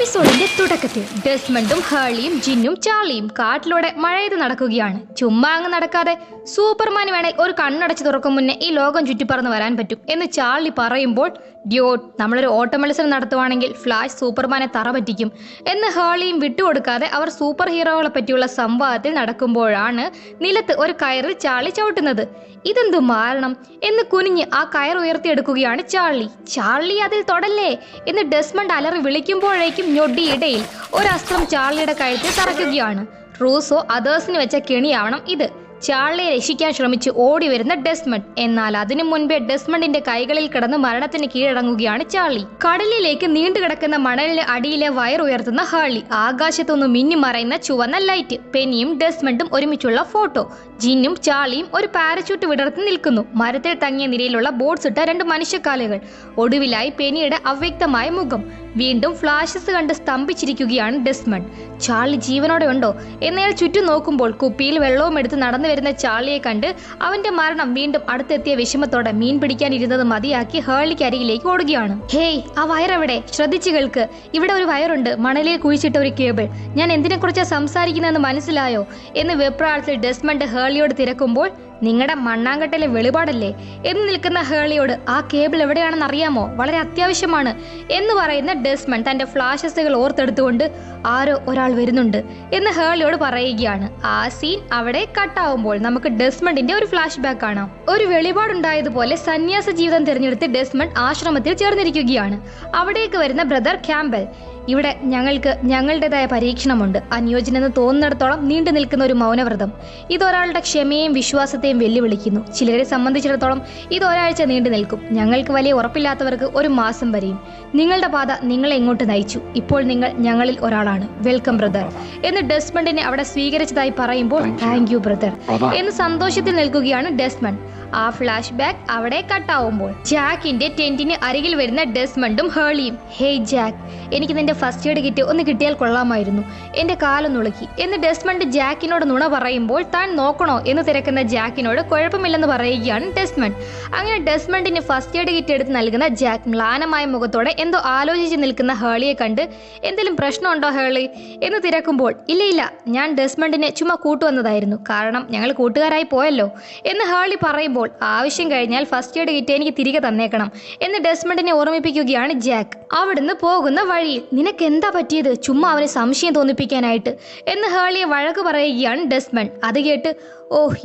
എപ്പിസോഡിന്റെ തുടക്കത്തിൽ ഡെസ്മണ്ടും ഹേളിയും ജിന്നും ചാർലിയും കാട്ടിലൂടെ മഴയത് നടക്കുകയാണ്. ചുമ്മാ അങ്ങ് നടക്കാതെ സൂപ്പർമാൻ വേണേൽ ഒരു കണ്ണടച്ച് തുറക്കും മുന്നേ ഈ ലോകം ചുറ്റിപ്പറന്ന് വരാൻ പറ്റും എന്ന് ചാർലി പറയുമ്പോൾ, ഡ്യൂട്ട്, നമ്മളൊരു ഓട്ട മത്സരം നടത്തുവാണെങ്കിൽ ഫ്ലാഷ് സൂപ്പർമാനെ തറ പറ്റിക്കും എന്ന് ഹേളിയും വിട്ടുകൊടുക്കാതെ അവർ സൂപ്പർ ഹീറോകളെ പറ്റിയുള്ള സംവാദത്തിൽ നടക്കുമ്പോഴാണ് നിലത്ത് ഒരു കയറിൽ ചാർലി ചവിട്ടുന്നത്. ഇതെന്തു മാരണം എന്ന് കുനിഞ്ഞ് ആ കയർ ഉയർത്തിയെടുക്കുകയാണ് ചാർലി അതിൽ തൊടല്ലേ എന്ന് ഡെസ്മണ്ട് അലറി വിളിക്കുമ്പോഴേക്കും ഞൊടിയിടയിൽ ഒരസ്ത്രം ചാർലിയുടെ കഴുത്തിൽ തറയ്ക്കുകയാണ്. റൂസോ അതേഴ്സിന് വെച്ച കെണിയാവണം ഇത്. ചാർലിയെ രക്ഷിക്കാൻ ശ്രമിച്ച് ഓടി വരുന്ന ഡെസ്മണ്ട്. എന്നാൽ അതിനു മുൻപേ ഡെസ്മണ്ടിന്റെ കൈകളിൽ കിടന്ന് മരണത്തിന് കീഴടങ്ങുകയാണ് ചാർലി. കടലിലേക്ക് നീണ്ടുകിടക്കുന്ന മണലിന് അടിയിലെ വയർ ഉയർത്തുന്ന ഹേളി, ആകാശത്തൊന്ന് മിന്നി മറയുന്ന ചുവന്ന ലൈറ്റ്, പെനിയും ഡെസ്മണ്ടും ഒരുമിച്ചുള്ള ഫോട്ടോ, ജിന്നും ചാർലിയും ഒരു പാരച്യൂട്ട് വിടർത്തി നിൽക്കുന്നു. മരത്തിൽ തങ്ങിയ നിരയിലുള്ള ബോട്ട്സ് ഇട്ട രണ്ട് മനുഷ്യക്കാലുകൾ, ഒടുവിലായി പെനിയുടെ അവ്യക്തമായ മുഖം. വീണ്ടും ഫ്ലാഷസ് കണ്ട് സ്തംഭിച്ചിരിക്കുകയാണ് ഡെസ്മണ്ട്. ചാർലി ജീവനോടെ ഉണ്ടോ എന്നയാൾ ചുറ്റും നോക്കുമ്പോൾ കുപ്പിയിൽ വെള്ളവും എടുത്ത് നടന്നു വരുന്ന ചാർലിയെ കണ്ട് അവന്റെ മരണം വീണ്ടും അടുത്തെത്തിയ വിഷമത്തോടെ മീൻ പിടിക്കാനിരുന്നത് മതിയാക്കി ഹേളിക്ക് അരികിലേക്ക് ഓടുകയാണ്. ഹേയ്, ആ വയറെവിടെ? ശ്രദ്ധിച്ചു കേൾക്ക്, ഇവിടെ ഒരു വയറുണ്ട്, മണലിൽ കുഴിച്ചിട്ട ഒരു കേബിൾ. ഞാൻ എന്തിനെക്കുറിച്ചാണ് സംസാരിക്കുന്നതെന്ന് മനസ്സിലായോ എന്ന് വെപ്രാളത്തിൽ ഡെസ്മണ്ട് ഹേളിയോട് തിരക്കുമ്പോൾ, നിങ്ങളുടെ മണ്ണാങ്കട്ടയിലെ വെളിപാടല്ലേ എന്ന് നിൽക്കുന്ന ഹേളിയോട്, ആ കേബിൾ എവിടെയാണെന്ന് അറിയാമോ? വളരെ അത്യാവശ്യമാണ് എന്ന് പറയുന്ന ഡെസ്മണ്ട് തന്റെ ഫ്ലാഷസുകൾ ഓർത്തെടുത്തുകൊണ്ട്, ആരോ ഒരാൾ വരുന്നുണ്ട് എന്ന് ഹേളിയോട് പറയുകയാണ്. ആ സീൻ അവിടെ കട്ടാവുമ്പോൾ നമുക്ക് ഡെസ്മണ്ടിന്റെ ഒരു ഫ്ലാഷ് ബാക്ക് കാണാം. ഒരു വെളിപാടുണ്ടായതുപോലെ സന്യാസ ജീവിതം തിരഞ്ഞെടുത്ത് ഡെസ്മണ്ട് ആശ്രമത്തിൽ ചേർന്നിരിക്കുകയാണ്. അവിടേക്ക് വരുന്ന ബ്രദർ ക്യാമ്പൽ, ഇവിടെ ഞങ്ങൾക്ക് ഞങ്ങളുടേതായ പരീക്ഷണമുണ്ട്. അനുയോജ്യനെന്ന് തോന്നുന്നിടത്തോളം നീണ്ടു നിൽക്കുന്ന ഒരു മൗനവ്രതം. ഇതൊരാളുടെ ക്ഷമയെയും വിശ്വാസത്തെയും വെല്ലുവിളിക്കുന്നു. ചിലരെ സംബന്ധിച്ചിടത്തോളം ഇത് ഒരാഴ്ച നീണ്ടു നിൽക്കും. ഞങ്ങൾക്ക് വലിയ ഉറപ്പില്ലാത്തവർക്ക് ഒരു മാസം വരെയും. നിങ്ങളുടെ പാത നിങ്ങളെ ഇങ്ങോട്ട് നയിച്ചു. ഇപ്പോൾ നിങ്ങൾ ഞങ്ങളിൽ ഒരാളാണ്. വെൽക്കം ബ്രദർ എന്ന് ഡെസ്മണ്ടിനെ അവിടെ സ്വീകരിച്ചതായി പറയുമ്പോൾ, താങ്ക് യു ബ്രദർ എന്ന് സന്തോഷത്തിൽ നിൽക്കുകയാണ് ഡെസ്മണ്ട്. ആ ഫ്ലാഷ് ബാക്ക് അവിടെ കട്ടാവുമ്പോൾ ജാക്കിന്റെ ടെന്റിന് അരികിൽ വരുന്ന ഡെസ്മണ്ടും ഹേളിയും, ഹേയ് ജാക്ക്, എനിക്ക് നിന്റെ ഫസ്റ്റ് എയ്ഡ് കിറ്റ് ഒന്ന് കിട്ടിയാൽ കൊള്ളാമായിരുന്നു, എന്റെ കാലൊന്നുളുക്കി എന്ന് ഡെസ്മണ്ട് ജാക്കിനോട് നുണ പറയുമ്പോൾ, താൻ നോക്കണോ എന്ന് തിരക്കുന്ന ജാക്കിനോട് കുഴപ്പമില്ലെന്ന് പറയുകയാണ് ഡെസ്മണ്ട്. അങ്ങനെ ഡെസ്മണ്ടിന് ഫസ്റ്റ് എയ്ഡ് കിറ്റ് എടുത്ത് നൽകുന്ന ജാക്ക് മ്ലാനമായ മുഖത്തോടെ എന്തോ ആലോചിച്ച് നിൽക്കുന്ന ഹേളിയെ കണ്ട്, എന്തെങ്കിലും പ്രശ്നമുണ്ടോ ഹേളി എന്ന് തിരക്കുമ്പോൾ, ഇല്ല, ഞാൻ ഡെസ്മണ്ടിനെ ചുമ്മാ കൂട്ടുവന്നതായിരുന്നു, കാരണം ഞങ്ങൾ കൂട്ടുകാരായി പോയല്ലോ എന്ന് ഹേളി പറയുമ്പോൾ, ആവശ്യം കഴിഞ്ഞാൽ ഫസ്റ്റ് എയ്ഡ് കിറ്റ് എനിക്ക് തിരികെ തന്നേക്കണം എന്ന് ഡെസ്മണ്ടിനെ ഓർമ്മിപ്പിക്കുകയാണ് ജാക്ക്. അവിടുന്ന് പോകുന്ന വഴിയിൽ, നിനക്ക് എന്താ പറ്റിയത്, ചുമ്മാ അവനെ സംശയം തോന്നിപ്പിക്കാനായിട്ട് എന്ന് ഹേളിയെ വഴക്ക് പറയുകയാണ് ഡെസ്മണ്ട്. അത് കേട്ട്,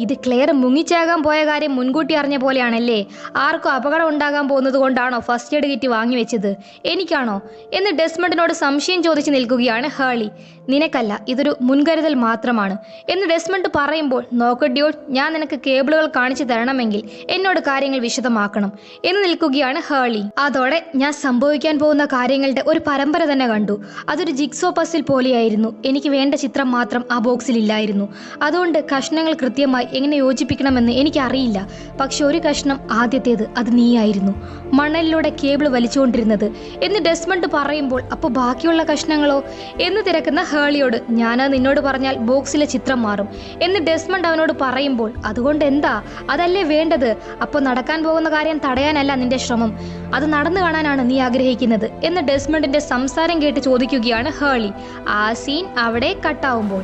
ഇത് ക്ലെയർ മുങ്ങിച്ചാകാൻ പോയ കാര്യം മുൻകൂട്ടി അറിഞ്ഞ പോലെയാണല്ലേ. ആർക്കും അപകടം ഉണ്ടാകാൻ പോകുന്നത് കൊണ്ടാണോ ഫസ്റ്റ് എയ്ഡ് കിറ്റ് വാങ്ങി വെച്ചത്? എനിക്കാണോ എന്ന് ഡെസ്മണ്ടിനോട് സംശയം ചോദിച്ച് നിൽക്കുകയാണ് ഹേളി. നിനക്കല്ല, ഇതൊരു മുൻകരുതൽ മാത്രമാണ് എന്ന് ഡെസ്മണ്ട് പറയുമ്പോൾ, നോക്ക് ഡ്യൂഡ്, ഞാൻ നിനക്ക് കേബിളുകൾ കാണിച്ചു തരണമെങ്കിൽ എന്നോട് കാര്യങ്ങൾ വിശദമാക്കണം എന്ന് നിൽക്കുകയാണ് ഹേളി. അതോടെ ഞാൻ സംഭവിക്കാൻ പോകുന്ന കാര്യങ്ങളുടെ ഒരു പരമ്പര തന്നെ കണ്ടു. അതൊരു ജിക്സോ പസിൽ പോലെയായിരുന്നു. എനിക്ക് വേണ്ട ചിത്രം മാത്രം ആ ബോക്സിൽ ഇല്ലായിരുന്നു. അതുകൊണ്ട് കഷ്ണങ്ങൾ കൃത്യമായി എങ്ങനെ യോജിപ്പിക്കണമെന്ന് എനിക്കറിയില്ല. പക്ഷെ ഒരു കഷ്ണം, ആദ്യത്തേത്, അത് നീയായിരുന്നു മണലിലൂടെ കേബിൾ വലിച്ചുകൊണ്ടിരുന്നത് എന്ന് ഡെസ്മണ്ട് പറയുമ്പോൾ, അപ്പോൾ ബാക്കിയുള്ള കഷ്ണങ്ങളോ എന്ന് തിരക്കുന്ന ഹേളിയോട്, ഞാനത് നിന്നോട് പറഞ്ഞാൽ ബോക്സിലെ ചിത്രം മാറും എന്ന് ഡെസ്മണ്ട് അവനോട് പറയുമ്പോൾ, അതുകൊണ്ട് എന്താ, അതല്ലേ വേണ്ടത്? അപ്പോൾ നടക്കാൻ പോകുന്ന കാര്യം തടയാനല്ല നിന്റെ ശ്രമം, അത് നടന്നു കാണാനാണ് നീ ആഗ്രഹിക്കുന്നത് എന്ന് ഡെസ്മണ്ടിന്റെ സംസാരം കേട്ട് ചോദിക്കുകയാണ് ഹേളി. ആ സീൻ അവിടെ കട്ടാവുമ്പോൾ,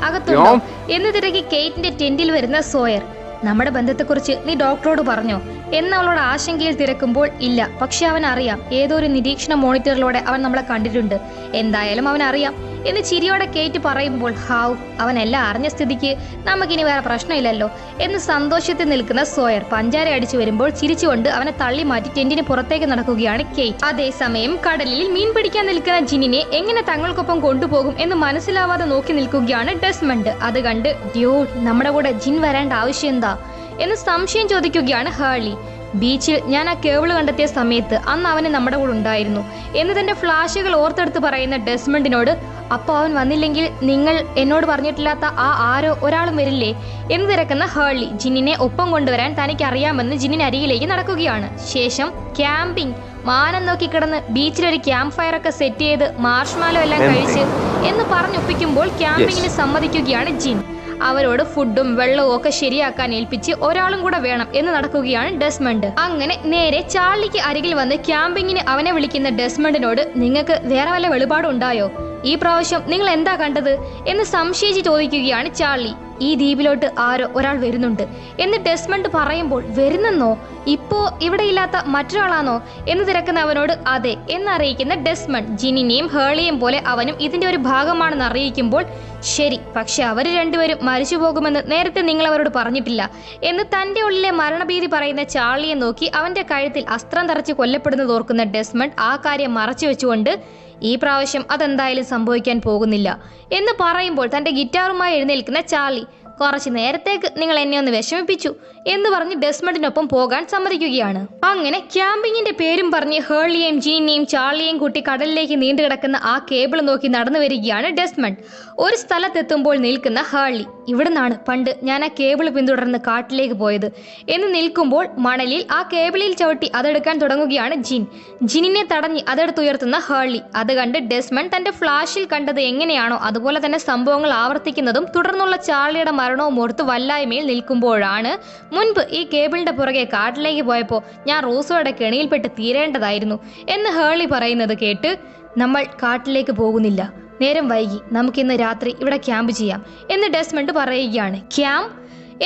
അകത്തുണ്ടോ എന്ന് തിരക്കി കെയ്റ്റിന്റെ ടെന്റിൽ വരുന്ന സോയർ, നമ്മുടെ ബന്ധത്തെക്കുറിച്ച് നീ ഡോക്ടറോട് പറഞ്ഞോ എന്ന് അവളോട് ആശങ്കയിൽ തിരക്കുമ്പോൾ, ഇല്ല, പക്ഷെ അവൻ അറിയാം, ഏതോ ഒരു നിരീക്ഷണ മോണിറ്ററിലൂടെ അവൻ നമ്മളെ കണ്ടിട്ടുണ്ട്, എന്തായാലും അവൻ അറിയാം എന്ന് ചിരിയോടെ കേറ്റ് പറയുമ്പോൾ, ഹാവ്, അവനെല്ലാം അറിഞ്ഞ സ്ഥിതിക്ക് നമുക്കിനി വേറെ പ്രശ്നമില്ലല്ലോ എന്ന് സന്തോഷത്തിൽ നിൽക്കുന്ന സോയർ പഞ്ചാര അടിച്ചു വരുമ്പോൾ ചിരിച്ചുകൊണ്ട് അവനെ തള്ളി മാറ്റി ടെന്റിന് പുറത്തേക്ക് നടക്കുകയാണ് കേറ്റ്. അതേസമയം കടലിൽ മീൻ പിടിക്കാൻ നിൽക്കുന്ന ജിന്നിനെ എങ്ങനെ തങ്ങൾക്കൊപ്പം കൊണ്ടുപോകും എന്ന് മനസ്സിലാവാതെ നോക്കി നിൽക്കുകയാണ് ഡെസ്മണ്ട്. അത് കണ്ട്, ഡ്യൂഡ്, നമ്മുടെ കൂടെ ജിൻ വരേണ്ട ആവശ്യം എന്താ എന്ന് സംശയം ചോദിക്കുകയാണ് ഹേളി. ബീച്ചിൽ ഞാൻ ആ കേബിൾ കണ്ടെത്തിയ സമയത്ത് അന്ന് അവന് നമ്മുടെ കൂടെ ഉണ്ടായിരുന്നു എന്ന് തന്റെ ഫ്ലാഷുകൾ ഓർത്തെടുത്ത് പറയുന്ന ഡെസ്മണ്ടിനോട്, അപ്പോൾ അവൻ വന്നില്ലെങ്കിൽ നിങ്ങൾ എന്നോട് പറഞ്ഞിട്ടില്ലാത്ത ആ ആരോ ഒരാളും വരില്ലേ എന്ന് തിരക്കുന്ന ഹേളി, ജിന്നിനെ ഒപ്പം കൊണ്ടുവരാൻ തനിക്ക് അറിയാമെന്ന് ജിന്നിന് അരികിലേക്ക് നടക്കുകയാണ്. ശേഷം ക്യാമ്പിംഗ്, മാനം നോക്കി കിടന്ന് ബീച്ചിലൊരു ക്യാമ്പ് ഫയർ ഒക്കെ സെറ്റ് ചെയ്ത് മാർഷ്മാലോ എല്ലാം കഴിച്ച് എന്ന് പറഞ്ഞൊപ്പിക്കുമ്പോൾ ക്യാമ്പിങ്ങിന് സമ്മതിക്കുകയാണ് ജിൻ. അവരോട് ഫുഡും വെള്ളവും ഒക്കെ ശരിയാക്കാൻ ഏൽപ്പിച്ച് ഒരാളും കൂടെ വേണം എന്ന് നടക്കുകയാണ് ഡെസ്മണ്ട്. അങ്ങനെ നേരെ ചാർലിക്ക് അരികിൽ വന്ന് ക്യാമ്പിങ്ങിന് അവനെ വിളിക്കുന്ന ഡെസ്മണ്ടിനോട് നിങ്ങൾക്ക് വേറെ വല്ല വെളിപാടും ഉണ്ടായോ? ഈ പ്രാവശ്യം നിങ്ങൾ എന്താ കണ്ടത് എന്ന് സംശയിച്ച് ചോദിക്കുകയാണ് ചാർലി. ഈ ദ്വീപിലോട്ട് ആരോ ഒരാൾ വരുന്നുണ്ട് എന്ന് ഡെസ്മണ്ട് പറയുമ്പോൾ വരുന്നെന്നോ, ഇപ്പോ ഇവിടെ ഇല്ലാത്ത മറ്റൊരാളാണോ എന്ന് തിരക്കുന്ന അവനോട് അതെ എന്നറിയിക്കുന്ന ഡെസ്മണ്ട് ജിനിനെയും ഹേളിയെയും പോലെ അവനും ഇതിന്റെ ഒരു ഭാഗമാണെന്ന് അറിയിക്കുമ്പോൾ ശരി, പക്ഷെ അവർ രണ്ടുപേരും മരിച്ചു പോകുമെന്ന് നേരത്തെ നിങ്ങൾ അവരോട് പറഞ്ഞിട്ടില്ല എന്ന് തന്റെ ഉള്ളിലെ മരണഭീതി പറയുന്ന ചാർലിയെ നോക്കി അവന്റെ കഴുത്തിൽ അസ്ത്രം തറച്ച് കൊല്ലപ്പെടുന്നത് ഓർക്കുന്ന ഡെസ്മണ്ട് ആ കാര്യം മറച്ചു വെച്ചുകൊണ്ട് ഈ പ്രാവശ്യം അതെന്തായാലും സംഭവിക്കാൻ പോകുന്നില്ല എന്ന് പറയുമ്പോൾ തന്റെ ഗിറ്റാറുമായി എഴുന്നേൽക്കുന്ന ചാർലി കുറച്ച് നേരത്തേക്ക് നിങ്ങൾ എന്നെ ഒന്ന് വിഷമിപ്പിച്ചു എന്ന് പറഞ്ഞ് ഡെസ്മണ്ടിനൊപ്പം പോകാൻ സമ്മതിക്കുകയാണ്. അങ്ങനെ ക്യാമ്പിങ്ങിന്റെ പേരും പറഞ്ഞ് ഹേളിയെയും ജീനിനെയും ചാർലിയെയും കൂട്ടി കടലിലേക്ക് നീണ്ടു കിടക്കുന്ന ആ കേബിൾ നോക്കി നടന്നു വരികയാണ് ഡെസ്മണ്ട്. ഒരു സ്ഥലത്തെത്തുമ്പോൾ നിൽക്കുന്ന ഹേളി ഇവിടുന്നാണ് പണ്ട് ഞാൻ ആ കേബിൾ പിന്തുടർന്ന് കാട്ടിലേക്ക് പോയത് എന്ന് നിൽക്കുമ്പോൾ മണലിൽ ആ കേബിളിൽ ചവിട്ടി അതെടുക്കാൻ തുടങ്ങുകയാണ് ജിനിനെ തടഞ്ഞ് അതെടുത്തുയർത്തുന്ന ഹേളി. അത് കണ്ട് ഡെസ്മണ്ട് തന്റെ ഫ്ലാഷിൽ കണ്ടത് എങ്ങനെയാണോ അതുപോലെ തന്നെ സംഭവങ്ങൾ ആവർത്തിക്കുന്നതും തുടർന്നുള്ള ചാർലിയുടെ മരണവും ഓർത്ത് വല്ലായ്മയിൽ നിൽക്കുമ്പോഴാണ് മുൻപ് ഈ കേബിളിന്റെ പുറകെ കാട്ടിലേക്ക് പോയപ്പോൾ ഞാൻ റൂസോയുടെ കെണിയിൽപ്പെട്ട് തീരേണ്ടതായിരുന്നു എന്ന് ഹേളി പറയുന്നത് കേട്ട് നമ്മൾ കാട്ടിലേക്ക് പോകുന്നില്ല, നേരം വൈകി, നമുക്കിന്ന് രാത്രി ഇവിടെ ക്യാമ്പ് ചെയ്യാം എന്ന് ഡെസ്മണ്ട് പറയുകയാണ്. ക്യാമ്പ്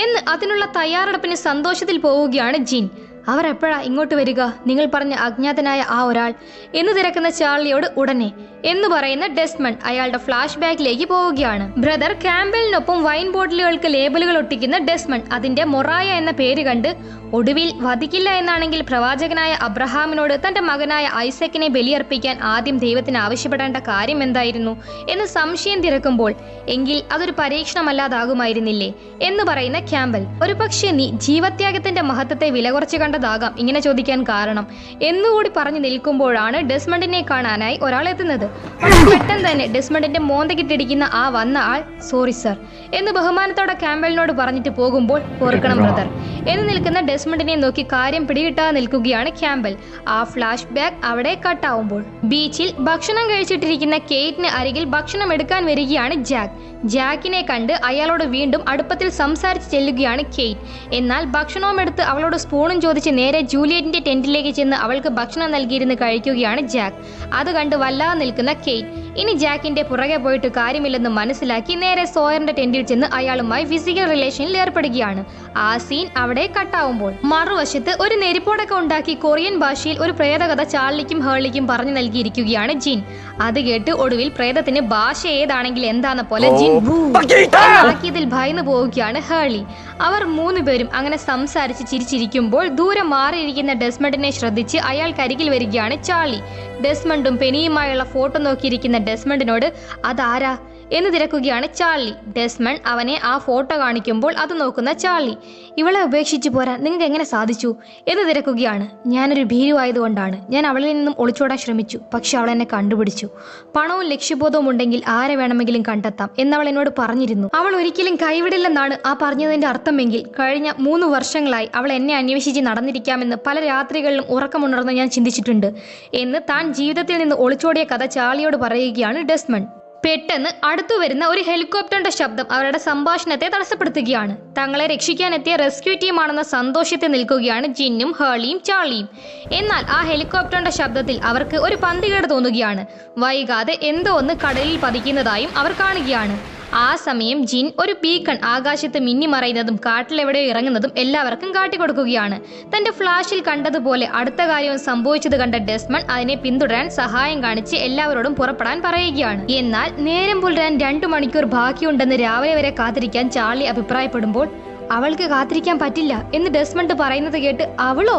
എന്ന് അതിനുള്ള തയ്യാറെടുപ്പിന് സന്തോഷത്തിൽ പോവുകയാണ് ജിൻ. അവർ എപ്പോഴാ ഇങ്ങോട്ട് വരിക? നിങ്ങൾ പറഞ്ഞ അജ്ഞാതനായ ആ ഒരാൾ എന്ന് തിരക്കുന്ന ചാർലിയോട് ഉടനെ എന്ന് പറയുന്ന ഡെസ്മണ്ട് അയാളുടെ ഫ്ലാഷ് ബാക്കിലേക്ക് പോവുകയാണ്. ബ്രദർ ക്യാമ്പലിനൊപ്പം വൈൻ ബോട്ടിലുകൾക്ക് ലേബലുകൾ ഒട്ടിക്കുന്ന ഡെസ്മണ്ട് അതിന്റെ മൊറായ എന്ന പേര് കണ്ട് ഒടുവിൽ വധിക്കില്ല എന്നാണെങ്കിൽ പ്രവാചകനായ അബ്രഹാമിനോട് തന്റെ മകനായ ഐസക്കിനെ ബലിയർപ്പിക്കാൻ ആദ്യം ദൈവത്തിന് ആവശ്യപ്പെടേണ്ട കാര്യം എന്തായിരുന്നു എന്ന് സംശയം തിരക്കുമ്പോൾ എങ്കിൽ അതൊരു പരീക്ഷണമല്ലാതാകുമായിരുന്നില്ലേ എന്ന് പറയുന്ന ക്യാമ്പൽ. ഒരു പക്ഷേ നീ ജീവത്യാഗത്തിന്റെ മഹത്വത്തെ വില കുറച്ച് കണ്ടതാകാം ഇങ്ങനെ ചോദിക്കാൻ കാരണം എന്നുകൂടി പറഞ്ഞു നിൽക്കുമ്പോഴാണ് ഡെസ്മണ്ടിനെ കാണാനായി ഒരാൾ എത്തുന്നത്. പെട്ടെന്ന് തന്നെ ഡെസ്മണ്ടിന്റെ മോന്തകിട്ടിടിക്കുന്ന ആ വന്ന ആൾ സോറി സർ എന്ന് ബഹുമാനത്തോടെ ക്യാമ്പലിനോട് പറഞ്ഞിട്ട് പോകുമ്പോൾ ഓർക്കണം ബ്രദർ എന്ന് നിൽക്കുന്ന ഡെസ്മണ്ടിനെ നോക്കി കാര്യം പിടികിട്ടാതെ നിൽക്കുകയാണ് ക്യാമ്പൽ. ആ ഫ്ലാഷ് ബാക്ക് അവിടെ കട്ടാവുമ്പോൾ ബീച്ചിൽ ഭക്ഷണം കഴിച്ചിട്ടിരിക്കുന്ന കെയ്റ്റിന് അരികിൽ ഭക്ഷണം എടുക്കാൻ വരികയാണ് ജാക്കിനെ കണ്ട് അയാളോട് വീണ്ടും അടുപ്പത്തിൽ സംസാരിച്ച് ചെല്ലുകയാണ് കെയ്റ്റ്. എന്നാൽ ഭക്ഷണവും എടുത്ത് അവളോട് സ്പൂണും ചോദിച്ച് നേരെ ജൂലിയറ്റിന്റെ ടെന്റിലേക്ക് ചെന്ന് അവൾക്ക് ഭക്ഷണം നൽകിയിരുന്ന് കഴിക്കുകയാണ് ജാക്ക്. അത് കണ്ട് വല്ലാതെ നിൽക്കുന്ന കെയ്റ്റ് ഇനി ജാക്കിന്റെ പുറകെ പോയിട്ട് കാര്യമില്ലെന്ന് മനസ്സിലാക്കി നേരെ സോയറിന്റെ ടെന്റിൽ ചെന്ന് അയാളുമായി ഫിസിക്കൽ റിലേഷനിൽ ഏർപ്പെടുകയാണ്. ആ സീൻ അവിടെ കട്ടാവുമ്പോൾ മറുവശത്ത് ഒരു നെരിപ്പോടൊക്കെ ഉണ്ടാക്കി കൊറിയൻ ഭാഷയിൽ ഒരു പ്രേതകഥ ചാർലിക്കും ഹേളിക്കും പറഞ്ഞു നൽകിയിരിക്കുകയാണ് ജിൻ. അത് കേട്ട് ഒടുവിൽ പ്രേതത്തിന് ഭാഷ ഏതാണെങ്കിൽ എന്താന്ന പോലെ ജിൻ ആക്കിയതിൽ ഭയന്നു പോവുകയാണ് ഹേളി. അവർ മൂന്നുപേരും അങ്ങനെ സംസാരിച്ച് ചിരിച്ചിരിക്കുമ്പോൾ ദൂരെ മാറിയിരിക്കുന്ന ഡെസ്മണ്ടിനെ ശ്രദ്ധിച്ച് അയാൾക്കരികിൽ വരികയാണ് ചാർലി. ഡെസ്മണ്ടും പെനിയുമായുള്ള ഫോട്ടോ നോക്കിയിരിക്കുന്ന ഡെസ്മണ്ടിനോട് അതാരാ എന്ന് തിരക്കുകയാണ് ചാർലി. ഡെസ്മണ്ട് അവനെ ആ ഫോട്ടോ കാണിക്കുമ്പോൾ അത് നോക്കുന്ന ചാർലി ഇവളെ ഉപേക്ഷിച്ച് പോരാൻ നിങ്ങൾക്ക് എങ്ങനെ സാധിച്ചു എന്ന് തിരക്കുകയാണ്. ഞാനൊരു ഭീരുവായതുകൊണ്ടാണ്. ഞാൻ അവളിൽ നിന്നും ഒളിച്ചോടാൻ ശ്രമിച്ചു, പക്ഷെ അവൾ എന്നെ കണ്ടുപിടിച്ചു. പണവും ലക്ഷ്യബോധവും ഉണ്ടെങ്കിൽ ആരെ വേണമെങ്കിലും കണ്ടെത്താം എന്നവൾ എന്നോട് പറഞ്ഞിരുന്നു. അവൾ ഒരിക്കലും കൈവിടില്ലെന്നാണ് ആ പറഞ്ഞതിന്റെ അർത്ഥമെങ്കിൽ കഴിഞ്ഞ 3 വർഷങ്ങളായി അവൾ എന്നെ അന്വേഷിച്ച് നടന്നിരിക്കാമെന്ന് പല രാത്രികളിലും ഉറക്കമുണർന്ന് ഞാൻ ചിന്തിച്ചിട്ടുണ്ട് എന്ന് താൻ ജീവിതത്തിൽ നിന്ന് ഒളിച്ചോടിയ കഥ ചാർലിയോട് പറയുകയാണ് ഡെസ്മണ്ട്. പെട്ടെന്ന് അടുത്തു വരുന്ന ഒരു ഹെലികോപ്റ്ററിന്റെ ശബ്ദം അവരുടെ സംഭാഷണത്തെ തടസ്സപ്പെടുത്തുകയാണ്. തങ്ങളെ രക്ഷിക്കാനെത്തിയ റെസ്ക്യൂ ടീമാണെന്ന സന്തോഷത്തിൽ നിൽക്കുകയാണ് ജിന്നും ഹേളിയും ചാർലിയും. എന്നാൽ ആ ഹെലികോപ്റ്ററിന്റെ ശബ്ദത്തിൽ അവർക്ക് ഒരു പന്തികേട് തോന്നുകയാണ്. വൈകാതെ എന്തോ ഒന്ന് കടലിൽ പതിക്കുന്നതായും അവർ കാണുകയാണ്. ആ സമയം ജിൻ ഒരു ബീക്കൺ ആകാശത്ത് മിന്നിമറയുന്നതും കാട്ടിലെവിടെയോ ഇറങ്ങുന്നതും എല്ലാവർക്കും കാട്ടിക്കൊടുക്കുകയാണ്. തന്റെ ഫ്ലാഷിൽ കണ്ടതുപോലെ അടുത്ത കാര്യവും സംഭവിച്ചത് കണ്ട ഡെസ്മണ്ട് അതിനെ പിന്തുടരാൻ സഹായം കാണിച്ച് എല്ലാവരോടും പുറപ്പെടാൻ പറയുകയാണ്. എന്നാൽ നേരം പുലരാൻ 2 മണിക്കൂർ ബാക്കിയുണ്ടെന്ന് രാവിലെ വരെ കാത്തിരിക്കാൻ ചാർലി അഭിപ്രായപ്പെടുമ്പോൾ അവൾക്ക് കാത്തിരിക്കാൻ പറ്റില്ല എന്ന് ഡെസ്മണ്ട് പറയുന്നത് കേട്ട് അവളോ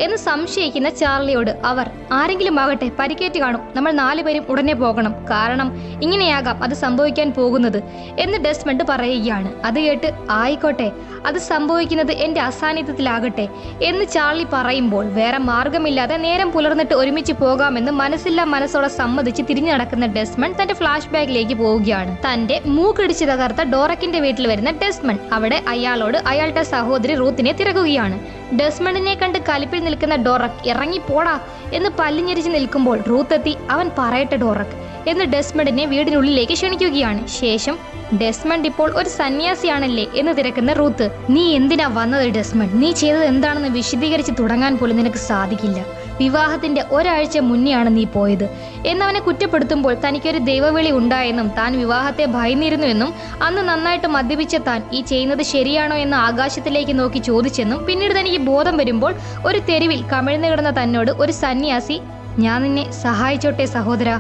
എന്ന് സംശയിക്കുന്ന ചാർലിയോട് അവർ ആരെങ്കിലും ആകട്ടെ പരിക്കേറ്റ് കാണും, നമ്മൾ 4 പേരും ഉടനെ പോകണം, കാരണം ഇങ്ങനെയാകാം അത് സംഭവിക്കാൻ പോകുന്നത് എന്ന് ഡെസ്മണ്ട് പറയുകയാണ്. അത് കേട്ട് ആയിക്കോട്ടെ, അത് സംഭവിക്കുന്നത് എൻ്റെ അസാന്നിധ്യത്തിലാകട്ടെ എന്ന് ചാർലി പറയുമ്പോൾ വേറെ മാർഗമില്ലാതെ നേരം പുലർന്നിട്ട് ഒരുമിച്ച് പോകാമെന്ന് മനസ്സില്ലാ മനസ്സോടെ സമ്മതിച്ച് തിരിഞ്ഞു നടക്കുന്ന ഡെസ്മണ്ട് തന്റെ ഫ്ലാഷ് ബാക്കിലേക്ക് പോവുകയാണ്. തന്റെ മൂക്കിടിച്ച് തകർത്ത ഡോറക്കിന്റെ വീട്ടിൽ വരുന്ന ഡെസ്മണ്ട് അവിടെ അയാളുടെ സഹോദരി റൂത്തിനെ തിരക്കുകയാണ്. ഡെസ്മണ്ടിനെ കണ്ട് കലിപ്പിൽ നിൽക്കുന്ന ഡോറക് ഇറങ്ങിപ്പോടാ എന്ന് പല്ലിഞ്ഞിരിച്ച് നിൽക്കുമ്പോൾ റൂത്ത് എത്തി അവൻ പറയട്ടെ ഡോറക് എന്ന് ഡെസ്മണ്ടിനെ വീടിനുള്ളിലേക്ക് ക്ഷണിക്കുകയാണ്. ശേഷം ഡെസ്മണ്ട് ഇപ്പോൾ ഒരു സന്യാസിയാണല്ലേ എന്ന് തിരക്കുന്ന റൂത്ത്, നീ എന്തിനാ വന്നത് ഡെസ്മണ്ട്? നീ ചെയ്തത് എന്താണെന്ന് വിശദീകരിച്ച് തുടങ്ങാൻ പോലും നിനക്ക് സാധിക്കില്ല. വിവാഹത്തിന്റെ ഒരാഴ്ച മുന്നെയാണ് നീ പോയത് എന്നവനെ കുറ്റപ്പെടുത്തുമ്പോൾ തനിക്കൊരു ദൈവവിളി ഉണ്ടായെന്നും താൻ വിവാഹത്തെ ഭയന്നിരുന്നുവെന്നും അന്ന് നന്നായിട്ട് മദ്യപിച്ച താൻ ഈ ചെയ്യുന്നത് ശരിയാണോ എന്ന് ആകാശത്തിലേക്ക് നോക്കി ചോദിച്ചെന്നും പിന്നീട് തനിക്ക് ബോധം വരുമ്പോൾ ഒരു തെരുവിൽ കമിഴ്ന്നു കിടന്ന തന്നോട് ഒരു സന്യാസി ഞാൻ നിന്നെ സഹായിച്ചോട്ടെ സഹോദര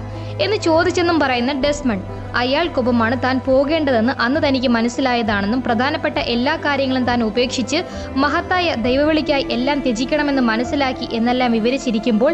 എന്ന് ചോദിച്ചെന്നും പറയുന്ന ഡെസ്മണ്ട് അയാൾക്കൊപ്പമാണ് താൻ പോകേണ്ടതെന്ന് അന്ന് തനിക്ക് മനസ്സിലായതാണെന്നും പ്രധാനപ്പെട്ട എല്ലാ കാര്യങ്ങളും താൻ ഉപേക്ഷിച്ച് മഹത്തായ ദൈവവിളിക്കായി എല്ലാം ത്യജിക്കണമെന്ന് മനസ്സിലാക്കി എന്നെല്ലാം വിവരിച്ചിരിക്കുമ്പോൾ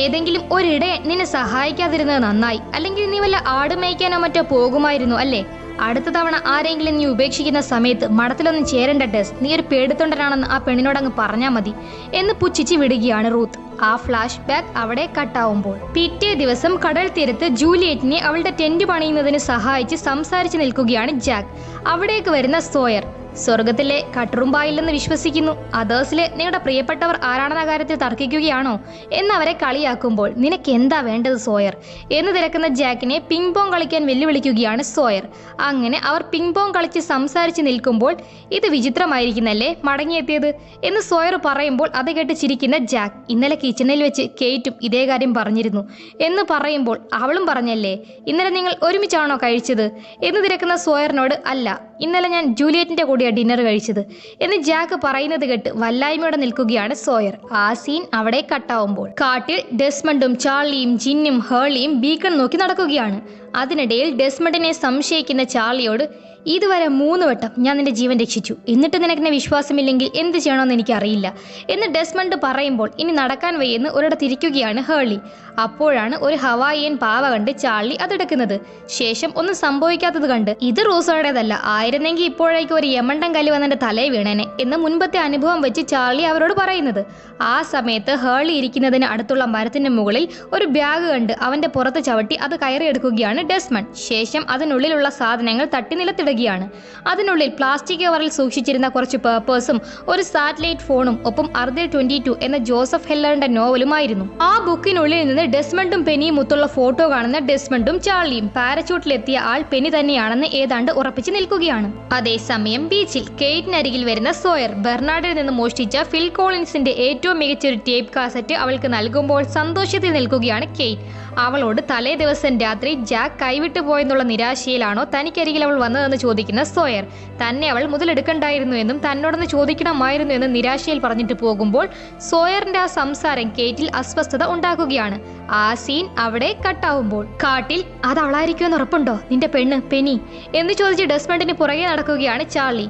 ഏതെങ്കിലും ഒരിടെ നിന്നെ സഹായിക്കാതിരുന്നത് നന്നായി, അല്ലെങ്കിൽ നീ വല്ല ആട് മേയ്ക്കാനോ മറ്റോ പോകുമായിരുന്നു അല്ലേ? അടുത്ത തവണ ആരെങ്കിലും നീ ഉപേക്ഷിക്കുന്ന സമയത്ത് മഠത്തിലൊന്നും ചേരേണ്ട ഡെസ്, നീ ഒരു പേടിത്തൊണ്ടനാണെന്ന് ആ പെണ്ണിനോടങ്ങ് പറഞ്ഞാൽ മതി എന്ന് പുച്ഛിച്ച് വിടുകയാണ് റൂത്ത്. ആ ഫ്ലാഷ് ബാക്ക് അവിടെ കട്ടാവുമ്പോൾ പിറ്റേ ദിവസം കടൽ തീരത്ത് ജൂലിയറ്റിനെ അവളുടെ ടെന്റ് പണിയുന്നതിന് സഹായിച്ച് സംസാരിച്ച് നിൽക്കുകയാണ് ജാക്ക്. അവിടേക്ക് വരുന്ന സോയർ സ്വർഗത്തിലെ കട്ടുറുമ്പായില്ലെന്ന് വിശ്വസിക്കുന്നു, അതേഴ്സിലെ നിങ്ങളുടെ പ്രിയപ്പെട്ടവർ ആരാണെന്ന കാര്യത്തിൽ തർക്കിക്കുകയാണോ എന്നവരെ കളിയാക്കുമ്പോൾ നിനക്ക് എന്താ വേണ്ടത് സോയർ എന്ന് തിരക്കുന്ന ജാക്കിനെ പിങ് പോങ് കളിക്കാൻ വെല്ലുവിളിക്കുകയാണ് സോയർ. അങ്ങനെ അവർ പിങ് പോങ് കളിച്ച് സംസാരിച്ച് നിൽക്കുമ്പോൾ ഇത് വിചിത്രമായിരിക്കുന്നല്ലേ മടങ്ങിയെത്തിയത് എന്ന് സോയർ പറയുമ്പോൾ അത് കേട്ട് ചിരിക്കുന്ന ജാക്ക്, ഇന്നലെ കിച്ചണിൽ വെച്ച് കേറ്റും ഇതേ കാര്യം പറഞ്ഞിരുന്നു എന്ന് പറയുമ്പോൾ അവളും പറഞ്ഞല്ലേ ഇന്നലെ നിങ്ങൾ ഒരുമിച്ചാണോ കഴിച്ചത് എന്ന് തിരക്കുന്ന സോയറിനോട് അല്ല, ഇന്നലെ ഞാൻ ജൂലിയറ്റിന്റെ കൂടെ ഡിന്നർ കഴിച്ചത് എന്ന് ജാക്ക് പറയുന്നത് കേട്ട് വല്ലായ്മയോടെ നിൽക്കുകയാണ് സോയർ. ആ സീൻ അവിടെ കട്ടാവുമ്പോൾ കാട്ടിൽ ഡെസ്മണ്ടും ചാർലിയും ജിന്നും ഹേർലിയും ബീക്കൺ നോക്കി നടക്കുകയാണ്. അതിനിടയിൽ ഡെസ്മണ്ടിനെ സംശയിക്കുന്ന ചാർലിയോട് ഇതുവരെ 3 വട്ടം ഞാൻ നിന്റെ ജീവൻ രക്ഷിച്ചു, എന്നിട്ട് നിനക്കെന്നെ വിശ്വാസമില്ലെങ്കിൽ എന്ത് ചെയ്യണമെന്ന് എനിക്കറിയില്ല എന്ന് ഡെസ്മണ്ട് പറയുമ്പോൾ ഇനി നടക്കാൻ വയ്യെന്ന് ഒരിടത്തിരിക്കുകയാണ് ഹേർലി. അപ്പോഴാണ് ഒരു ഹവായിയൻ പാവ കണ്ട് ചാർലി അതെടുക്കുന്നത്. ശേഷം ഒന്നും സംഭവിക്കാത്തത് കണ്ട് ഇത് റൂസോയുടേതല്ല, ആയിരുന്നെങ്കിൽ ഇപ്പോഴേക്കും ഒരു യമണ്ടൻ കല്ല് വന്നെന്റെ തലയെ വീണേനെ എന്ന് മുൻപത്തെ അനുഭവം വെച്ച് ചാർലി അവരോട് പറയുന്നത്. ആ സമയത്ത് ഹേർലി ഇരിക്കുന്നതിന് അടുത്തുള്ള മരത്തിന്റെ മുകളിൽ ഒരു ബാഗ് കണ്ട് അവന്റെ പുറത്ത് ചവിട്ടി അത് കയറിയെടുക്കുകയാണ് ഡെസ്മണ്ട്. ശേഷം അതിനുള്ളിലുള്ള സാധനങ്ങൾ തട്ടി നിലത്തിടുകയാണ്. അതിനുള്ളിൽ പ്ലാസ്റ്റിക് കവറിൽ സൂക്ഷിച്ചിരുന്ന കുറച്ച് പേപ്പേഴ്സും ഒരു സാറ്റലൈറ്റ് ഫോണും ഒപ്പം അർദൽ 22 എന്ന ജോസഫ് ഹെല്ലറിന്റെ നോവലുമായിരുന്നു. ആ ബുക്കിനുള്ളിൽ നിന്ന് ഡെസ്മണ്ടും പെനിയും മുത്തുള്ള ഫോട്ടോ കാണുന്ന ഡെസ്മണ്ടും ചാർലിയും പാരച്യൂട്ടിലെത്തിയ ആൾ പെനി തന്നെയാണെന്ന് ഏതാണ്ട് ഉറപ്പിച്ച് നിൽക്കുകയാണ്. അതേസമയം ബീച്ചിൽ കെയ്റ്റിനരികിൽ വരുന്ന സോയർ ബെർണാഡിൽ നിന്ന് മോഷ്ടിച്ച ഫിൽ കോളിൻസിന്റെ ഏറ്റവും മികച്ചൊരു ടേപ്പ് കാസറ്റ് അവൾക്ക് നൽകുമ്പോൾ സന്തോഷത്തിൽ നിൽക്കുകയാണ് കെയ്റ്റ്. അവളോട് തലേ ദിവസം രാത്രി ജാക്ക് കൈവിട്ടു പോയെന്നുള്ള നിരാശയിലാണോ തനിക്കരികിൽ അവൾ വന്നതെന്ന് ചോദിക്കുന്ന സോയർ തന്നെ അവൾ മുതലെടുക്കണ്ടായിരുന്നു എന്നും തന്നോടൊന്ന് ചോദിക്കണമായിരുന്നു എന്നും നിരാശയിൽ പറഞ്ഞിട്ട് പോകുമ്പോൾ സോയറിന്റെ ആ സംസാരം കേറ്റിൽ അസ്വസ്ഥത ഉണ്ടാക്കുകയാണ്. ആ സീൻ അവിടെ കട്ടാവുമ്പോൾ കാട്ടിൽ അത് അവളായിരിക്കുമെന്ന് ഉറപ്പുണ്ടോ നിന്റെ പെണ്ണ് പെനി എന്ന് ചോദിച്ച് ഡെസ്മണ്ടിന് പുറകെ നടക്കുകയാണ് ചാർലി.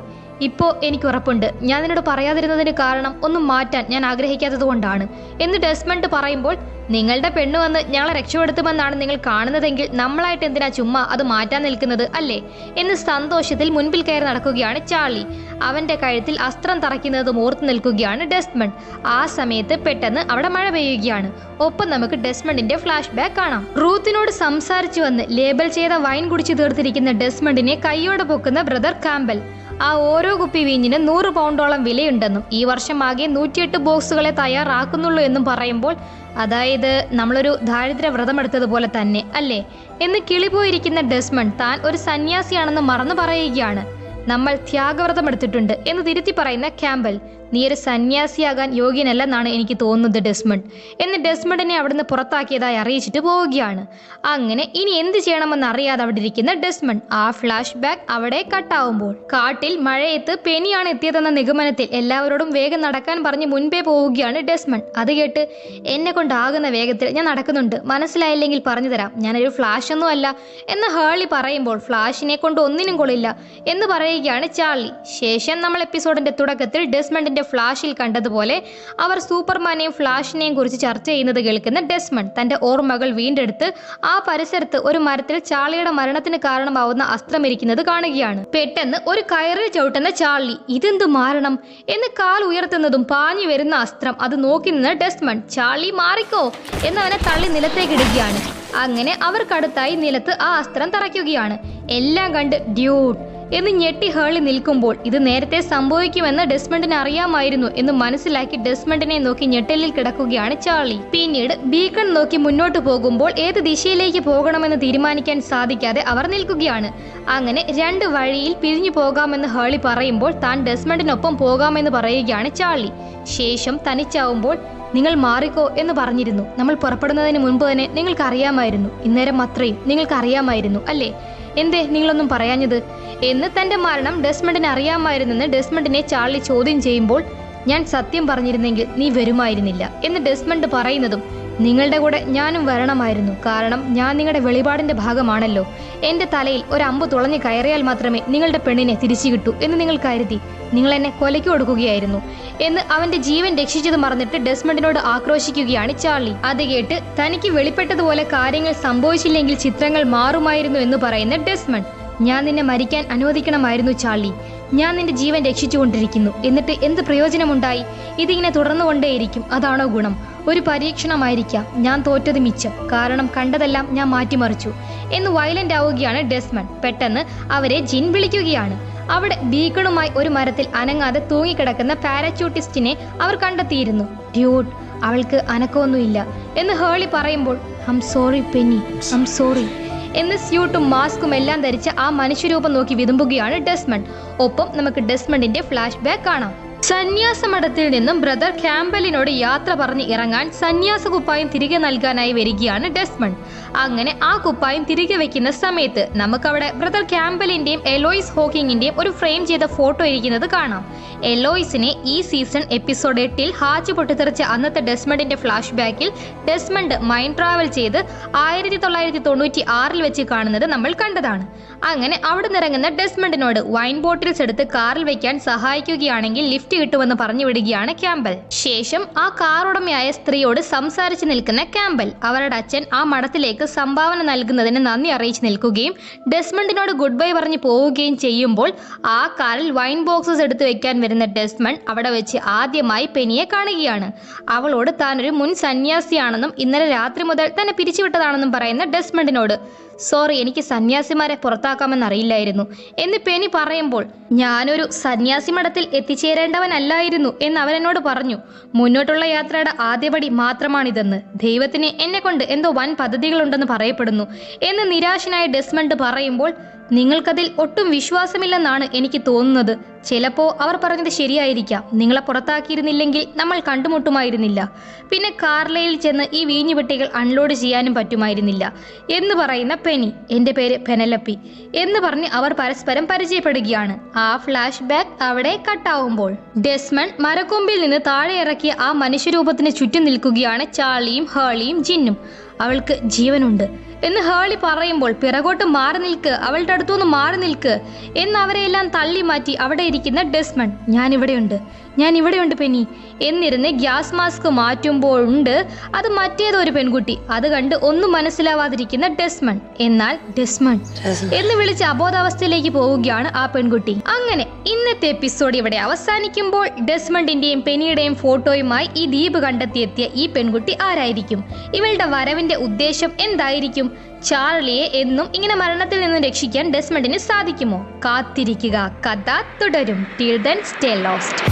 ഇപ്പോൾ എനിക്ക് ഉറപ്പുണ്ട്, ഞാൻ നിന്നോട് പറയാതിരുന്നതിന് കാരണം ഒന്നും മാറ്റാൻ ഞാൻ ആഗ്രഹിക്കാത്തത് കൊണ്ടാണ് എന്ന് ഡെസ്മണ്ട് പറയുമ്പോൾ നിങ്ങളുടെ പെണ്ണ് വന്ന് ഞങ്ങളെ രക്ഷപ്പെടുത്തുമെന്നാണ് നിങ്ങൾ കാണുന്നതെങ്കിൽ നമ്മളായിട്ട് എന്തിനാ ചുമ്മാ അത് മാറ്റാൻ നിൽക്കുന്നത് അല്ലേ എന്ന് സന്തോഷത്തിൽ മുൻപിൽ കയറി നടക്കുകയാണ് ചാർലി. അവന്റെ കഴുത്തിൽ അസ്ത്രം തറയ്ക്കുന്നതും ഓർത്തു നിൽക്കുകയാണ് ഡെസ്മണ്ട്. ആ സമയത്ത് പെട്ടെന്ന് അവിടെ മഴ പെയ്യുകയാണ്. ഒപ്പം നമുക്ക് ഡെസ്മണ്ടിന്റെ ഫ്ലാഷ് ബാക്ക് കാണാം. റൂത്തിനോട് സംസാരിച്ചു വന്ന് ലേബൽ ചെയ്ത വൈൻ കുടിച്ചു തീർത്തിരിക്കുന്ന ഡെസ്മണ്ടിനെ കൈയോടെ പൊക്കുന്ന ബ്രദർ കാമ്പൽ ആ ഓരോ കുപ്പി വീഞ്ഞിന് 100 പൗണ്ടോളം വിലയുണ്ടെന്നും ഈ വർഷം ആകെ 108 ബോക്സുകളെ തയ്യാറാക്കുന്നുള്ളൂ എന്നും പറയുമ്പോൾ അതായത് നമ്മളൊരു ദാരിദ്ര്യ വ്രതമെടുത്തതുപോലെ തന്നെ അല്ലേ എന്ന് കിളിപോയിരിക്കുന്ന ഡെസ്മണ്ട് താൻ ഒരു സന്യാസിയാണെന്ന് മറന്നു പറയുകയാണ്. നമ്മൾ ത്യാഗവ്രതം എടുത്തിട്ടുണ്ട് എന്ന് തിരുത്തി പറയുന്ന ക്യാമ്പൽ നീ ഒരു സന്യാസിയാകാൻ യോഗ്യനല്ലെന്നാണ് എനിക്ക് തോന്നുന്നത് ഡെസ്മണ്ട് എന്ന് ഡെസ്മണ്ടിനെ അവിടുന്ന് പുറത്താക്കിയതായി അറിയിച്ചിട്ട് പോവുകയാണ്. അങ്ങനെ ഇനി എന്ത് ചെയ്യണമെന്ന് അറിയാതെ അവിടെ ഇരിക്കുന്ന ഡെസ്മണ്ട്. ആ ഫ്ലാഷ് ബാക്ക് അവിടെ കട്ടാവുമ്പോൾ കാട്ടിൽ മഴയത്ത് പെനിയാണ് എത്തിയതെന്ന നിഗമനത്തിൽ എല്ലാവരോടും വേഗം നടക്കാൻ പറഞ്ഞ് മുൻപേ പോവുകയാണ് ഡെസ്മണ്ട്. അത് കേട്ട് എന്നെ കൊണ്ടാകുന്ന വേഗത്തിൽ ഞാൻ നടക്കുന്നുണ്ട്, മനസ്സിലായില്ലെങ്കിൽ പറഞ്ഞു തരാം, ഞാനൊരു ഫ്ലാഷ് ഒന്നും അല്ല എന്ന് ഹേർലി പറയുമ്പോൾ ഫ്ലാഷിനെ കൊണ്ട് ഒന്നിനും കൊള്ളില്ല എന്ന് പറയുകയാണ് ചാർലി. ശേഷം നമ്മൾ എപ്പിസോഡിന്റെ തുടക്കത്തിൽ ഡെസ്മണ്ടിന്റെ ഫ്ലാഷിൽ കണ്ടതുപോലെ അവർ സൂപ്പർമാനെയും ഫ്ലാഷിനെയും കുറിച്ച് ചർച്ച ചെയ്യുന്നത് കേൾക്കുന്ന ഡെസ്മണ്ട് തന്റെ ഓർമ്മകൾ വീണ്ടെടുത്ത് ആ പരിസരത്ത് ഒരു മരത്തിൽ ചാർലിയുടെ മരണത്തിന് കാരണമാവുന്ന അസ്ത്രം ഇരിക്കുന്നത് കാണുകയാണ്. പെട്ടെന്ന് ഒരു കയറിൽ ചവിട്ടുന്ന ചാർലി ഇതെന്തു മാരണം എന്ന് കാൽ ഉയർത്തുന്നതും പാഞ്ഞു വരുന്ന അസ്ത്രം അത് നോക്കി നിന്ന് ഡെസ്മണ്ട് ചാർലി മാറിക്കോ എന്നവനെ തള്ളി നിലത്തേക്ക് ഇടുകയാണ്. അങ്ങനെ അവർക്കടുത്തായി നിലത്ത് ആ അസ്ത്രം തറയ്ക്കുകയാണ്. എല്ലാം കണ്ട് ഡ്യൂട്ട് എന്ന് ഞെട്ടി ഹേളി നിൽക്കുമ്പോൾ ഇത് നേരത്തെ സംഭവിക്കുമെന്ന് ഡെസ്മണ്ടിന് അറിയാമായിരുന്നു എന്ന് മനസ്സിലാക്കി ഡെസ്മണ്ടിനെ നോക്കി ഞെട്ടലിൽ കിടക്കുകയാണ് ചാർലി. പിന്നീട് ബീക്കൺ നോക്കി മുന്നോട്ട് പോകുമ്പോൾ ഏത് ദിശയിലേക്ക് പോകണമെന്ന് തീരുമാനിക്കാൻ സാധിക്കാതെ അവർ നിൽക്കുകയാണ്. അങ്ങനെ രണ്ട് വഴിയിൽ പിരിഞ്ഞു പോകാമെന്ന് ഹേളി പറയുമ്പോൾ താൻ ഡെസ്മണ്ടിനൊപ്പം പോകാമെന്ന് പറയുകയാണ് ചാർലി. ശേഷം തനിച്ചാവുമ്പോൾ നിങ്ങൾ മാറിക്കോ എന്ന് പറഞ്ഞിരുന്നു. നമ്മൾ പുറപ്പെടുന്നതിന് മുൻപ് തന്നെ നിങ്ങൾക്ക് അറിയാമായിരുന്നു. ഇന്നേരം അത്രയും നിങ്ങൾക്ക് അറിയാമായിരുന്നു അല്ലേ? എന്തേ നിങ്ങളൊന്നും പറയാഞ്ഞത് എന്ന് തന്റെ മരണം ഡെസ്മണ്ടിന് അറിയാമായിരുന്നെന്ന് ഡെസ്മണ്ടിനെ ചാർലി ചോദ്യം ചെയ്യുമ്പോൾ ഞാൻ സത്യം പറഞ്ഞിരുന്നെങ്കിൽ നീ വരുമായിരുന്നില്ല എന്ന് ഡെസ്മണ്ട് പറയുന്നതും നിങ്ങളുടെ കൂടെ ഞാനും വരണമായിരുന്നു. കാരണം ഞാൻ നിങ്ങളുടെ വെളിപാടിന്റെ ഭാഗമാണല്ലോ. എന്റെ തലയിൽ ഒരു അമ്പ് തുളഞ്ഞു കയറിയാൽ മാത്രമേ നിങ്ങളുടെ പെണ്ണിനെ തിരിച്ചു കിട്ടൂ എന്ന് നിങ്ങൾ കരുതി നിങ്ങൾ എന്നെ കൊലയ്ക്ക് കൊടുക്കുകയായിരുന്നു എന്ന് അവന്റെ ജീവൻ രക്ഷിച്ചത് മറന്നിട്ട് ഡെസ്മണ്ടിനോട് ആക്രോശിക്കുകയാണ് ചാർലി. അത് കേട്ട് തനിക്ക് വെളിപ്പെട്ടതുപോലെ കാര്യങ്ങൾ സംഭവിച്ചില്ലെങ്കിൽ ചിത്രങ്ങൾ മാറുമായിരുന്നു എന്ന് പറയുന്ന ഡെസ്മണ്ട്, ഞാൻ നിന്നെ മരിക്കാൻ അനുവദിക്കണമായിരുന്നു ചാർലി. ഞാൻ നിന്റെ ജീവൻ രക്ഷിച്ചുകൊണ്ടിരിക്കുന്നു. എന്നിട്ട് എന്ത് പ്രയോജനമുണ്ടായി? ഇതിങ്ങനെ തുടർന്നുകൊണ്ടേയിരിക്കും. അതാണോ ഗുണം? ഒരു പരീക്ഷണമായിരിക്കാം. ഞാൻ തോറ്റത് മിച്ചം. കാരണം കണ്ടതെല്ലാം ഞാൻ മാറ്റിമറിച്ചു എന്ന് വയലന്റ് ആവുകയാണ് ഡെസ്മണ്ട്. പെട്ടെന്ന് അവരെ ജിൻ വിളിക്കുകയാണ്. അവിടെ ബീക്കണുമായി ഒരു മരത്തിൽ അനങ്ങാതെ തൂങ്ങിക്കിടക്കുന്ന പാരച്യൂട്ടിസ്റ്റിനെ അവർ കണ്ടെത്തിയിരുന്നു. ഡ്യൂഡ്, അവൾക്ക് അനക്കമൊന്നുമില്ല എന്ന് ഹേളി പറയുമ്പോൾ I'm sorry Penny, I'm sorry എന്ന് സ്യൂട്ടും മാസ്കും എല്ലാം ധരിച്ച ആ മനുഷ്യരൂപം നോക്കി വിതുമ്പുകയാണ് ഡെസ്മണ്ട്. ഒപ്പം നമുക്ക് ഡെസ്മണ്ടിന്റെ ഫ്ലാഷ് ബാക്ക് കാണാം. സന്യാസമഠത്തിൽ നിന്നും ബ്രദർ ക്യാമ്പലിനോട് യാത്ര പറഞ്ഞ് ഇറങ്ങാൻ സന്യാസ കുപ്പായം തിരികെ നൽകാനായി വരികയാണ് ഡെസ്മണ്ട്. അങ്ങനെ ആ കുപ്പായം തിരികെ വെക്കുന്ന സമയത്ത് നമുക്കവിടെ ബ്രദർ ക്യാമ്പലിന്റെയും എലോയിസ് ഹോക്കിങ്ങിന്റെയും ഒരു ഫ്രെയിം ചെയ്ത ഫോട്ടോ ഇരിക്കുന്നത് കാണാം. എലോയിസിനെ ഈ സീസൺ എപ്പിസോഡ് 8 ഹാച്ച് പൊട്ടിത്തെറിച്ച അന്നത്തെ ഡെസ്മണ്ടിന്റെ ഫ്ലാഷ് ബാക്കിൽ ഡെസ്മണ്ട് മൈൻഡ് ട്രാവൽ ചെയ്ത് 1996 വെച്ച് കാണുന്നത് നമ്മൾ കണ്ടതാണ്. അങ്ങനെ അവിടെ നിറങ്ങുന്ന ഡെസ്മണ്ടിനോട് വൈൻ ബോട്ടിൽസ് എടുത്ത് കാറിൽ വെക്കാൻ സഹായിക്കുകയാണെങ്കിൽ ലിഫ്റ്റ് കിട്ടുമെന്ന് പറഞ്ഞു വിടുകയാണ് ക്യാമ്പൽ. ശേഷം ആ കാർ ഉടമയായ സ്ത്രീയോട് സംസാരിച്ച് നിൽക്കുന്ന ക്യാമ്പൽ അവരുടെ അച്ഛൻ ആ മഠത്തിലേക്ക് സംഭാവന നൽകുന്നതിന് നന്ദി അറിയിച്ച് നിൽക്കുകയും ഡെസ്മണ്ടിനോട് ഗുഡ് ബൈ പറഞ്ഞു പോവുകയും ചെയ്യുമ്പോൾ ആ കാറിൽ വൈൻ ബോക്സസ് എടുത്ത് വെക്കാൻ വരുന്ന ഡെസ്മണ്ട് അവിടെ വെച്ച് ആദ്യമായി പെനിയെ കാണുകയാണ്. അവളോട് താനൊരു മുൻ സന്യാസിയാണെന്നും ഇന്നലെ രാത്രി മുതൽ തന്നെ പിരിച്ചുവിട്ടതാണെന്നും പറയുന്ന ഡെസ്മണ്ടിനോട് സോറി, എനിക്ക് സന്യാസിമാരെ പുറത്താക്കാമെന്നറിയില്ലായിരുന്നു എന്ന് പെനി പറയുമ്പോൾ ഞാനൊരു സന്യാസി മഠത്തിൽ എത്തിച്ചേരേണ്ടവനല്ലായിരുന്നു എന്ന് അവരെന്നോട് പറഞ്ഞു. മുന്നോട്ടുള്ള യാത്രയുടെ ആദ്യപടി മാത്രമാണിതെന്ന്. ദൈവത്തിന് എന്നെ കൊണ്ട് എന്തോ വൻ പദ്ധതികളുണ്ടെന്ന് പറയപ്പെടുന്നു എന്ന് നിരാശനായ ഡെസ്മണ്ട് പറയുമ്പോൾ നിങ്ങൾക്കതിൽ ഒട്ടും വിശ്വാസമില്ലെന്നാണ് എനിക്ക് തോന്നുന്നത്. ചിലപ്പോൾ അവർ പറഞ്ഞത് ശരിയായിരിക്കാം. നിങ്ങളെ പുറത്താക്കിയിരുന്നില്ലെങ്കിൽ നമ്മൾ കണ്ടുമുട്ടുമായിരുന്നില്ല. പിന്നെ കാർലയിൽ ചെന്ന് ഈ വീഞ്ഞുപെട്ടികൾ അൺലോഡ് ചെയ്യാനും പറ്റുമായിരുന്നില്ല എന്ന് പറയുന്ന പെനി, എൻ്റെ പേര് പെനലപ്പി എന്ന് പറഞ്ഞ് അവർ പരസ്പരം പരിചയപ്പെടുകയാണ്. ആ ഫ്ലാഷ് ബാക്ക് അവിടെ കട്ടാവുമ്പോൾ ഡെസ്മണ്ട് മരക്കൊമ്പിൽ നിന്ന് താഴെ ഇറക്കിയ ആ മനുഷ്യരൂപത്തിന് ചുറ്റും നിൽക്കുകയാണ് ചാർലിയും ഹേളിയും ജിന്നും. അവൾക്ക് ജീവനുണ്ട് എന്ന് ഹേളി പറയുമ്പോൾ പിറകോട്ട് മാറി നിൽക്ക്, അവളുടെ അടുത്തുനിന്ന് മാറി നിൽക്ക് എന്ന് അവരെയെല്ലാം തള്ളി മാറ്റി അവിടെ ഇരിക്കുന്ന ഡെസ്മണ്ട് ഞാൻ ഇവിടെയുണ്ട് പെനി എന്നിരുന്ന് ഗ്യാസ് മാസ്ക് മാറ്റുമ്പോഴുണ്ട് അത് മറ്റേതൊരു പെൺകുട്ടി. അത് കണ്ട് ഒന്നും മനസ്സിലാവാതിരിക്കുന്ന ഡെസ്മണ്ട് എന്നാൽ ഡെസ്മണ്ട് എന്ന് വിളിച്ച് അബോധാവസ്ഥയിലേക്ക് പോവുകയാണ് ആ പെൺകുട്ടി. അങ്ങനെ ഇന്നത്തെ എപ്പിസോഡ് ഇവിടെ അവസാനിക്കുമ്പോൾ ഡെസ്മണ്ടിന്റെയും പെനിയുടെയും ഫോട്ടോയുമായി ഈ ദ്വീപ് കണ്ടെത്തിയെത്തിയ ഈ പെൺകുട്ടി ആരായിരിക്കും? ഇവളുടെ വരവിന്റെ ഉദ്ദേശം എന്തായിരിക്കും? ചാർലിയെ എന്നും ഇങ്ങനെ മരണത്തിൽ നിന്നും രക്ഷിക്കാൻ ഡെസ്മണ്ടിന് സാധിക്കുമോ? കാത്തിരിക്കുക, കഥ തുടരും. Till then stay lost.